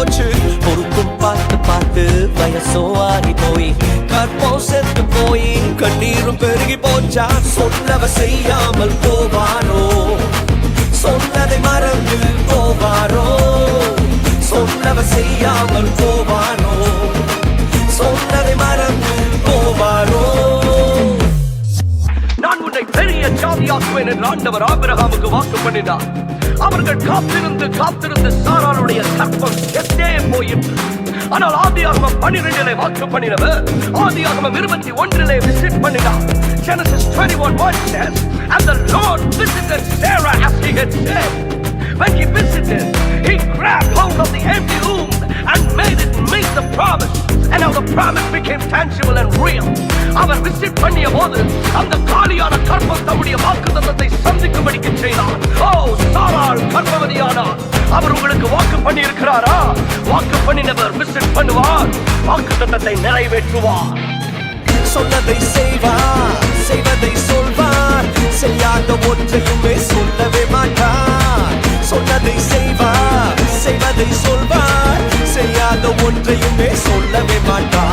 போச்சு. பொறுப்பும் பார்த்து பார்த்து வயசோ ஆகி போய் கற்பம் செத்து போய் கண்ணீரும் பெருகி போச்சா. சொன்னவ செய்யாமல் போவாரோ, சொன்னதை மறந்து போவாரோ, சொன்னவ செய்யாமல் போவாரோ, சொன்னதை மறந்து போவாரோ. நான் உன்னை பெரிய ஜாதியாக்குவேன் என்று ஆண்டவர் ஆபிரகாமுக்கு வாக்கு பண்ணினார். அவர்கள் காத்திருந்து காத்திருந்து சாராளுடைய கற்பம் செத்தே போயிற்று. ஆனால் ஆதியாகமம் 12 வாக்கு பண்ணினவர் ஆதியாகமம் 21 விசிட் பண்ணினார். Genesis 21:1 says, and the Lord visited Sarah as he had said. When he visited, he grabbed hold of the empty womb and made it meet the promise. And now the promise became tangible and real. அவர் visit பண்ணிய போது அந்த காலியான கற்பம் தம்முடைய வாக்குத்தத்தத்தை சந்திக்கும்படிக்கு செய்தார். ஓ, சாராள் கர்ப்பவதியானார். அவர் உங்களுக்கு வாக்கு பண்ணி இருக்கிறாரா? வாக்கு பண்ணினவர் விசிட் பண்ணுவார், வாக்குத்தத்தத்தை நிறைவேற்றுவார். சொன்னதை செய்வார், செய்வதை சொல்வார், செய்யாத ஒன்றையுமே சொல்லவே மாட்டார். சொன்னதை செய்வார், செய்வதை சொல்வார், செய்யாத ஒன்றையுமே சொல்லவே மாட்டார்.